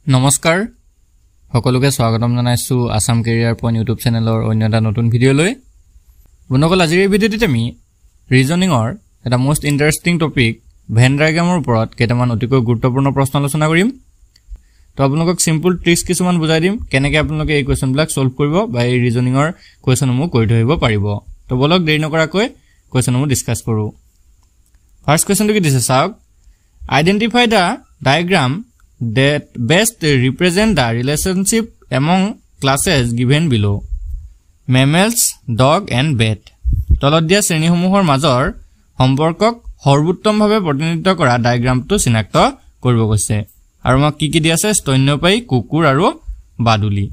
নমস্কাৰ সকলোকে স্বাগতম জনাইছো আসাম কেৰিয়াৰ পইণ্ট ইউটিউব চেনেলৰ অন্য এটা নতুন ভিডিঅ লৈ বন্ধুসকল আজিৰ এই ভিডিঅ'টিত আমি ৰিজনিংৰ এটা মোষ্ট ইন্টাৰেষ্টিং টপিক ভেন ডায়াগ্ৰামৰ ওপৰত কেইটামান অতিকৈ গুৰুত্বপূৰ্ণ প্ৰশ্ন আলোচনা কৰিম তো আপোনালোকক সিম্পল ট্ৰিক্স কিছুমান বুজাই দিম কেনেকৈ আপোনালোকে এই কোৱেশ্যনবিলাক সলভ কৰিব বা এই ৰিজনিংৰ কোৱেশ্যনসমূহ কৰি ধৰিব পাৰিব তো বলক দেৰি নকৰাকৈ কোৱেশ্যনসমূহ ডিসকাস কৰো ফাৰ্স্ট কোৱেশ্যনটো কি দিছে চাওক identify the diagram that best represent the relationship among classes given below mammals dog and bat তলত দিয়া শ্ৰেণীসমূহৰ মাজৰ সম্পৰ্কক সৰ্বোত্তমভাৱে প্ৰতিনিধিত্ব কৰা ডায়াগ্ৰামটো চিনাক্ত কৰিব কৈছে আৰু মোক কি দিয়া আছে স্তন্যপায়ী কুকুৰ আৰু বাদুলি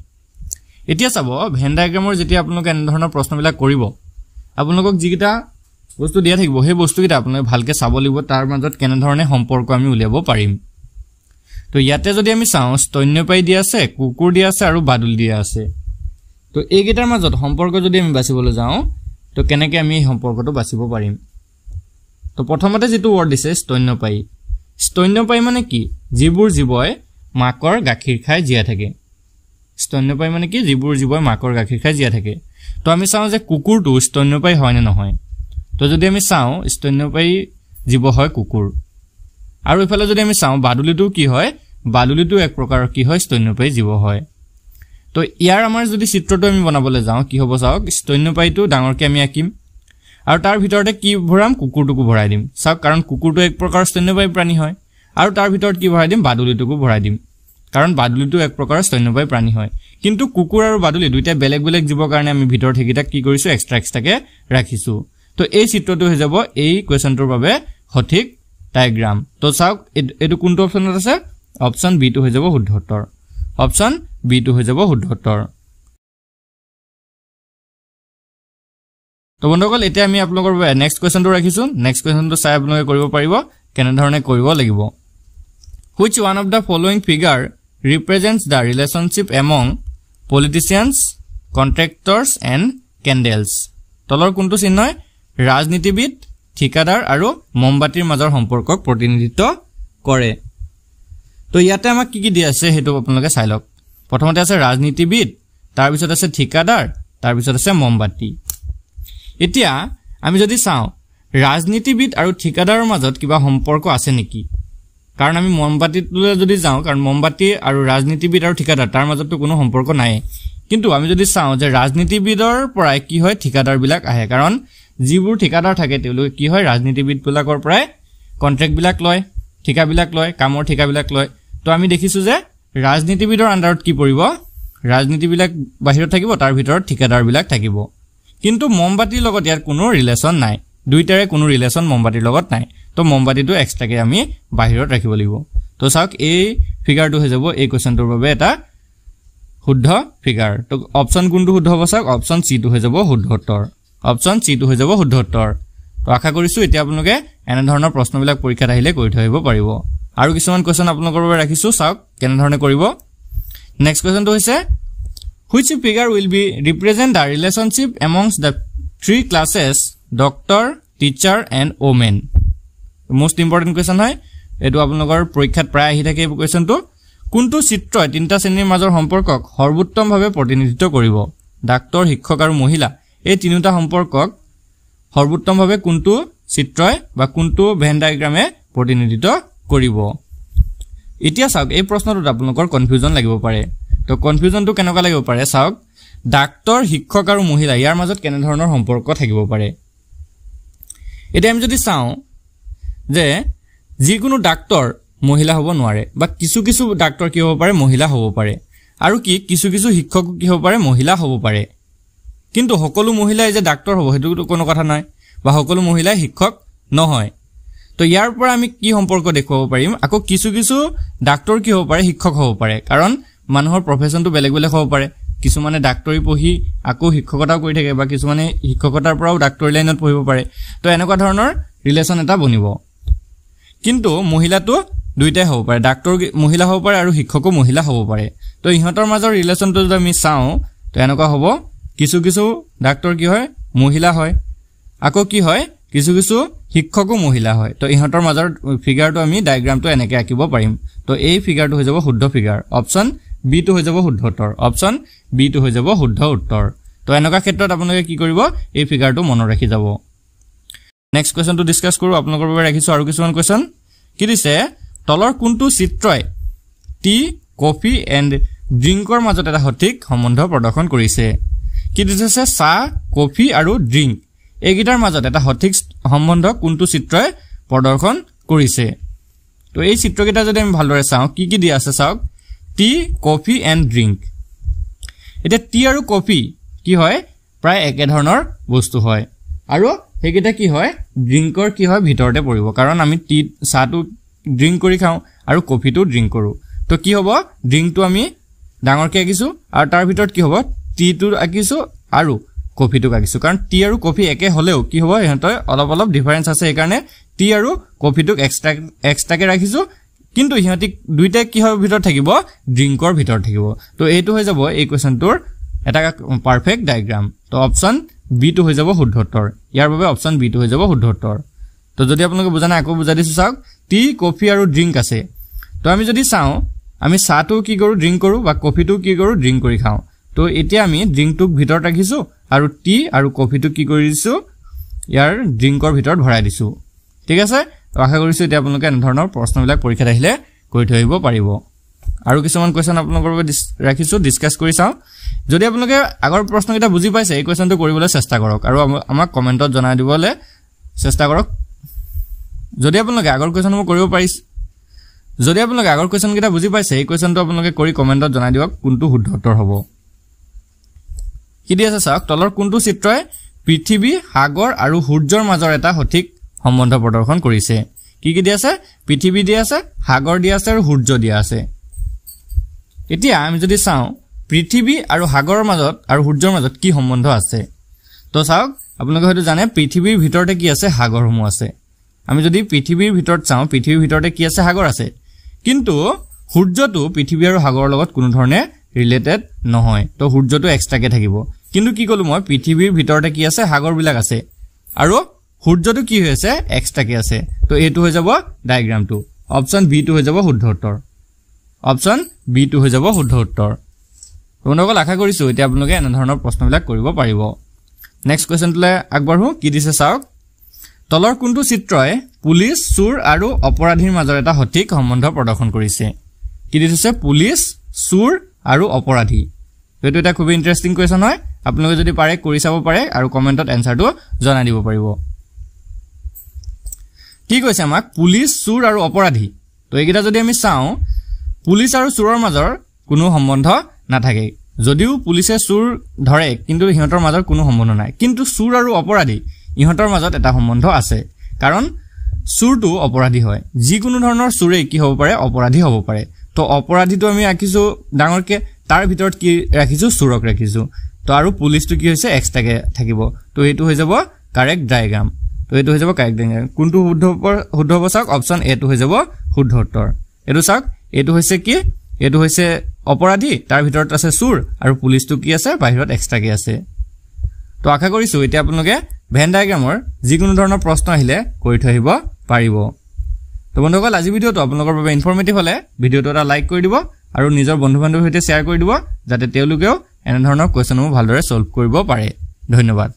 এতিয়া চাব ভেন ডায়াগ্ৰামৰ যেতিয়া আপোনালোকে এনে ধৰণৰ প্ৰশ্নবিলাক কৰিব আপোনালোকক যিকিটা বস্তু দিয়া থাকিব সেই বস্তুকিটা আপোনালোকে ভালকে চাব লাগিব তাৰ মাজত কেনে ধৰণে সম্পৰ্ক আমি উলিয়াব পাৰিম তো ইয়াতে যদি আমি চাও স্তন্যপায়ী দিয়া আছে কুকুৰ দিয়া আছে আৰু বাদুলি দিয়া আছে তো এই গেটাৰ মাজত সম্পৰ্ক যদি আমি বাছিবলৈ যাও তো কেনেকৈ আমি সম্পৰ্কটো বাছিব পাৰিম তো প্ৰথমতে যেটো ওৱৰ্ড দিছে স্তন্যপায়ী মানে কি যিবোৰ জীৱই মাকৰ গাখীৰ খাই জিয়া থাকে স্তন্যপায়ী মানে কি যিবোৰ জীৱই মাকৰ গাখীৰ খাই জিয়া থাকে তো আমি চাও যে কুকুৰটো স্তন্যপায়ী হয় নে নহয় তো যদি আমি চাও স্তন্যপায়ী জীৱ হয় কুকুৰ আৰু ইফালে যদি আমি চাও বাদুলিটো কি হয় বাদুলিটো এক প্ৰকাৰৰ কি হয় স্তন্যপায়ী জীৱ হয় তো ইয়াৰ আমাৰ যদি চিত্ৰটো আমি বনাবলৈ যাও কি হ'ব চাওক স্তন্যপায়ীটো ডাঙৰকৈ আমি আঁকিম আৰু তাৰ ভিতৰতে কি ভৰাম কুকুৰটোকো ভৰাই দিম চাওক কাৰণ কুকুৰটো এক প্ৰকাৰৰ স্তন্যপায়ী প্ৰাণী হয় আৰু তাৰ ভিতৰত কি ভৰাই দিম বাদুলিটোকো ভৰাই দিম কাৰণ বাদুলিটো এক প্ৰকাৰৰ স্তন্যপায়ী প্ৰাণী হয় কিন্তু কুকুৰ আৰু বাদুলি দুইটা বেলেগ বেলেগ জীৱৰ কাৰণে আমি ভিতৰত হেকিটা কি কৰিছো এক্সট্ৰাকে ৰাখিছো তো এই চিত্ৰটো হৈ যাব এই কোৱেশ্যনটোৰ বাবে সঠিক ডায়াগ্ৰাম তো চাওক এটো কোনটো অপচনত আছে অপচন বি টো হৈ যাব শুদ্ধ উত্তৰ অপচন বি টো হৈ যাব শুদ্ধ উত্তৰ তো বন্ধুসকল এতিয়া আমি আপোনালোকৰ নেক্সট কোৱেশ্যনটো ৰাখিছো নেক্সট কোৱেশ্যনটো চাই আপোনালোকে কৰিব পাৰিব কেনে ধৰণে কৰিব লাগিব which one of the following figure represents the relationship among politicians contractors and candles তলৰ কোনটো চিহ্নই ৰাজনীতিবিদ ঠিকাদাৰ আৰু মমবাতিৰ মাজৰ সম্পৰ্কক প্ৰতিনিধিত্ব কৰে তো ইয়াতে আমাক কি দিয়া আছে হেতু আপোনালোকে চাই লওক প্ৰথমতে আছে ৰাজনীতিবিদ তাৰ পিছত আছে ঠিকাদাৰ তাৰ পিছত আছে মমবাতি এতিয়া আমি যদি চাও ৰাজনীতিবিদ আৰু ঠিকাদাৰৰ মাজত কিবা সম্পৰ্ক আছে নেকি কাৰণ আমি মমবাতিটোলৈ যদি যাও কাৰণ মমবাতি আৰু ৰাজনীতিবিদ আৰু ঠিকাদাৰ তাৰ মাজতটো কোনো সম্পৰ্ক নাই কিন্তু আমি যদি চাও যে ৰাজনীতিবিদৰ পৰাই কি হয় ঠিকাদাৰ বিলাক আহে কাৰণ যিবোৰ ঠিকাদাৰ থাকে তেওঁলোকে কি হয় ৰাজনীতিবিদ বিলাকৰ পৰাই কন্ট্ৰাক্ট বিলাক লয় ঠিকা বিলাক লয় কামৰ ঠিকা বিলাক লয় তো আমি দেখিছো যে ৰাজনীতিবিদৰ আন্ডাৰত কি পৰিব ৰাজনীতিবিবিলাক বাহিৰত থাকিব তাৰ ভিতৰত ঠিকাদাৰ বিলাক থাকিব কিন্তু মমবাতিৰ লগত ইয়াৰ কোনো ৰিলেচন নাই দুইটাৰে কোনো ৰিলেচন মমবাতিৰ লগত নাই তো মমবাতিটো এক্সট্ৰাকে আমি বাহিৰত ৰাখিব লাগিব তো চাওক এই ফিগাৰটো হৈ যাব এই কোৱেশ্যনটোৰ বাবে এটা শুদ্ধ ফিগাৰ তো অপচন কোনটো শুদ্ধ হ'ব চাওক অপচন সি টো হৈ যাব শুদ্ধ উত্তৰ অপচন সি টো হৈ যাব শুদ্ধ উত্তৰ তো আশা কৰিছো এতিয়া আপোনালোকে এনে ধৰণৰ প্ৰশ্নবিলাক পৰীক্ষাত আহিলে কৰি থৈব পাৰিব আৰু কিছুমান কোৱেশ্যন আপোনালোকৰ বাবে ৰাখিছো চাওক কেনে ধৰণে কৰিব নেক্সট কোৱেশ্যনটো হৈছে which figure will be represent the relationship amongst the three classes doctor teacher and woman most important question হয় এটো আপোনালোকৰ পৰীক্ষাত প্ৰায় আহি থাকে এই কোৱেশ্যনটো কোনটো চিত্ৰই তিনটা শ্ৰেণীৰ মাজৰ সম্পৰ্কক সৰ্বোত্তমভাৱে প্ৰতিনিধিত্ব কৰিব ডাক্তৰ শিক্ষক আৰু মহিলা এই তিনিটা সম্পৰ্কক সৰ্বোত্তমভাৱে কোনটো চিত্ৰই বা কোনটো ভেন ডায়াগ্ৰামে প্ৰতিনিধিত্ব কৰিব এতিয়া চাওক এই প্ৰশ্নটোত আপোনালোকৰ কনফিউজন লাগিব পাৰে তো কনফিউজনটো কেনেকুৱা লাগিব পাৰে চাওক ডাক্তৰ শিক্ষক আৰু মহিলা ইয়াৰ মাজত কেনে ধৰণৰ সম্পৰ্ক থাকিব পাৰে এতিয়া আমি যদি চাও যে যিকোনো ডাক্তৰ মহিলা হ'ব নোৱাৰে বা কিছু ডাক্তৰ কি হ'ব পাৰে মহিলা হ'ব পাৰে আৰু কি কিছু শিক্ষক কি হ'ব পাৰে মহিলা হ'ব পাৰে কিন্তু সকলো মহিলাই যে ডাক্তৰ হ'ব হেতু কোনো কথা নাই বা সকলো মহিলাই শিক্ষক নহয় তো ইয়াৰ পৰা আমি কি সম্পৰ্ক দেখুৱাব পাৰিম আকৌ কিছু ডাক্তৰ কি হ'ব পাৰে শিক্ষক হ'ব পাৰে কাৰণ মানুহৰ প্ৰফেশনটো বেলেগ হ'ব পাৰে কিছুমানে ডাক্তৰী পঢ়ি আকৌ শিক্ষকতাও কৰি থাকে বা কিছুমানে শিক্ষকতাৰ পৰাও ডাক্তৰী লাইনত পঢ়িব পাৰে তো এনেকুৱা ধৰণৰ ৰিলেচন এটা বনিব কিন্তু মহিলাটো দুইটাই হ'ব পাৰে ডাক্তৰ মহিলা হ'ব পাৰে আৰু শিক্ষকো মহিলা হ'ব পাৰে তো ইহঁতৰ মাজৰ ৰিলেচনটো যদি আমি চাও তো এনেকুৱা হ'ব কিছু ডাক্তৰ কি হয় মহিলা হয় আকৌ কি হয় কিছু কিছু শিক্ষকো মহিলা হয় তো ইহঁতৰ মাজৰ ফিগাৰটো আমি ডায়াগ্ৰামটো এনেকৈ আঁকিব পাৰিম তো এই ফিগাৰটো হৈ যাব শুদ্ধ ফিগাৰ অপচন বি টো হৈ যাব শুদ্ধ উত্তৰ অপচন বি টো হৈ যাব শুদ্ধ উত্তৰ তো এনেকুৱা ক্ষেত্ৰত আপোনালোকে কি কৰিব এই ফিগাৰটো মনত ৰাখি যাব নেক্সট কোৱেশ্চনটো ডিসকাস কৰো আপোনালোকৰ বাবে ৰাখিছো আৰু কিছুমান কোৱেশ্চন কি দিছে তলৰ কোনটো চিত্ৰই টি কফি এণ্ড ড্ৰিংকৰ মাজত এটা সঠিক সম্বন্ধ প্ৰদৰ্শন কৰিছে কি দিছে চাহ কফি আৰু ড্ৰিংক এইগিটাৰ মাজত এটা সঠিক সম্বন্ধ কোনটো চিত্ৰই প্ৰদৰ্শন কৰিছে তো এই চিত্ৰকেইটা যদি আমি ভালদৰে চাওঁ কি কি দিয়া আছে চাওক টি কফি এণ্ড ড্ৰিংক এটা টি আৰু কফি কি হয় প্ৰায় একে ধৰণৰ বস্তু হয় আৰু হেগিটা কি হয় ড্ৰিংকৰ কি হয় ভিতৰতে পৰিব কাৰণ আমি টি চাহটো ড্ৰিংক কৰি খাওঁ আৰু কফিটো ড্ৰিংক কৰো তো কি হ'ব ড্ৰিংকটো আমি ডাঙৰকে আকিছো আৰু তাৰ ভিতৰত কি হ'ব টিটো আকিছো আৰু কফিটো আকিছো কাৰণ টি আৰু কফি একে হলেও কি হ'ব ইহঁতৰ অলপ অলপ ডিফাৰেন্স আছে এই কাৰণে টি আৰু কফিটোক এক্সট্ৰাকে ৰাখিছো কিন্তু ইহঁতি দুইটা কি হয় ভিতৰত থাকিব ড্ৰিংকৰ ভিতৰত থাকিব তো এইটো হৈ যাব এই কোৱেশ্চনটোৰ এটা পাৰফেক্ট ডায়াগ্ৰাম তো অপচন বি টো হৈ যাব শুদ্ধ উত্তৰ ইয়াৰ বাবে অপচন বি টো হৈ যাব শুদ্ধ উত্তৰ তো যদি আপোনালোকে বুজা নাই আকৌ বুজাই দিছো চাওক টি কফি আৰু ড্ৰিংক আছে তো আমি যদি চাওঁ আমি চাহটো কি কৰো ড্ৰিংক কৰো বা কফিটো কি কৰো ড্ৰিংক কৰি খাওঁ তো এতিয়া আমি ড্ৰিংকটোক ভিতৰত ৰাখিছো আৰু টি আৰু কফিটো কি কৰি দিছো ইয়াৰ ড্ৰিংকৰ ভিতৰত ভৰাই দিছো ঠিক আছে তো আশা কৰিছো এতিয়া আপোনালোকে এনে ধৰণৰ প্ৰশ্নবিলাক পৰীক্ষাত আহিলে কৰি থৈ আহিব পাৰিব আৰু কিছুমান কোৱেশ্চন আপোনালোকৰ বাবে ৰাখিছো ডিসকাস কৰি চাওঁ যদি আপোনালোকে আগৰ প্ৰশ্নকেইটা বুজি পাইছে এই কোৱেশ্চনটো কৰিবলৈ চেষ্টা কৰক আৰু আমাক কমেন্টত জনাই দিবলৈ চেষ্টা কৰক যদি আপোনালোকে আগৰ কোৱেশ্চনবোৰ কৰিব পাৰিছে যদি আপোনালোকে আগৰ কোৱেশ্চনকেইটা বুজি পাইছে এই কোৱেশ্চনটো আপোনালোকে কৰি কমেন্টত জনাই দিয়ক কোনটো শুদ্ধ উত্তৰ হ'ব কি দি আছে চাওক তলৰ কোনটো চিত্ৰই পৃথিৱী সাগৰ আৰু সূৰ্যৰ মাজৰ এটা সঠিক সম্বন্ধ প্ৰদৰ্শন কৰিছে কি কি দি আছে পৃথিৱী দি আছে সাগৰ দি আছে আৰু সূৰ্য দি আছে এতিয়া আমি যদি চাওঁ পৃথিৱী আৰু সাগৰৰ মাজত আৰু সূৰ্যৰ মাজত কি সম্বন্ধ আছে তো চাওক আপোনালোকে হয়তো জানে পৃথিৱীৰ ভিতৰতে কি আছে সাগৰসমূহ আছে আমি যদি পৃথিৱীৰ ভিতৰত চাওঁ পৃথিৱীৰ ভিতৰতে কি আছে সাগৰ আছে কিন্তু সূৰ্যটো পৃথিৱী আৰু সাগৰৰ লগত কোনো ধৰণে ৰিলেটেড নহয় তো সূৰ্যটো এক্সট্ৰাকে থাকিব কিন্তু কি কলো মই পৃথিৱীৰ ভিতৰতে কি আছে সাগৰ বিলাক আছে আৰু সূৰ্যটো কি হৈছে এক্সট্ৰাকে আছে তো এইটো হৈ যাব ডায়াগ্ৰামটো অপচন বি টো হৈ যাব শুদ্ধ উত্তৰ অপচন বি টো হৈ যাব শুদ্ধ উত্তৰ আপোনালোকক আশা কৰিছো এতিয়া আপোনালোকে এনে ধৰণৰ প্ৰশ্নবিলাক কৰিব পাৰিব নেক্সট কোৱেশ্চনটোলৈ আগবাঢ়ো কি দিছে চাওক তলৰ কোনটো চিত্ৰই পুলিচ চুৰ আৰু অপৰাধীৰ মাজৰ এটা সঠিক সম্বন্ধ প্ৰদৰ্শন কৰিছে কি দিছে পুলিচ চুৰ আৰু অপৰাধী এইটো এটা খুব ইন্টাৰেষ্টিং কোৱেশ্চন হয় আপোনালোকে যদি পাৰে কৰি চাব পাৰে আৰু কমেন্টত এনসাৰটো জনাই দিব পাৰিব কি কৈছে আমাক পুলিচ চুৰ আৰু অপৰাধী তো এইকেইটা যদি আমি চাওঁ পুলিচ আৰু চুৰৰ মাজৰ কোনো সম্বন্ধ নাথাকে যদিও পুলিচে চুৰ ধৰে কিন্তু ইহঁতৰ মাজৰ কোনো সম্বন্ধ নাই কিন্তু চুৰ আৰু অপৰাধী ইহঁতৰ মাজত এটা সম্বন্ধ আছে কাৰণ চুৰটো অপৰাধী হয় যিকোনো ধৰণৰ চুৰে কি হ'ব পাৰে অপৰাধী হ'ব পাৰে তো অপৰাধীটো আমি ৰাখিছো ডাঙৰকে তাৰ ভিতৰত কি ৰাখিছো চুৰক ৰাখিছো তো আৰু পুলিচটো কি হৈছে এক্সট্ৰাকে থাকিব তো এইটো হৈ যাব কাৰেক্ট ডায়াগ্ৰাম তো এইটো হৈ যাব কাৰেক্ট ডায়াগ্ৰাম কোনটো শুদ্ধ হ'ব চাওক অপচন এ টো হৈ যাব শুদ্ধ উত্তৰ এইটো চাওক এইটো হৈছে কি এইটো হৈছে অপৰাধী তাৰ ভিতৰত আছে চুৰ আৰু পুলিচটো কি আছে বাহিৰত এক্সট্ৰাকে আছে তো আশা কৰিছো এতিয়া আপোনালোকে ভেন ডায়াগ্ৰামৰ যিকোনো ধৰণৰ প্ৰশ্ন আহিলে কৰি থৈ আহিব পাৰিব তো বন্ধুসকল আজি ভিডিঅ'টো আপোনালোকৰ বাবে ইনফৰমেটিভ হলে ভিডিঅ'টো এটা লাইক কৰি দিব আৰু নিজৰ বন্ধু-বান্ধৱীৰ সৈতে শ্বেয়াৰ কৰি দিব যাতে তেওঁলোকেও এনে ধৰণৰ কোৱেশ্চনবোৰ ভালদৰে সলভ কৰিব পাৰে ধন্যবাদ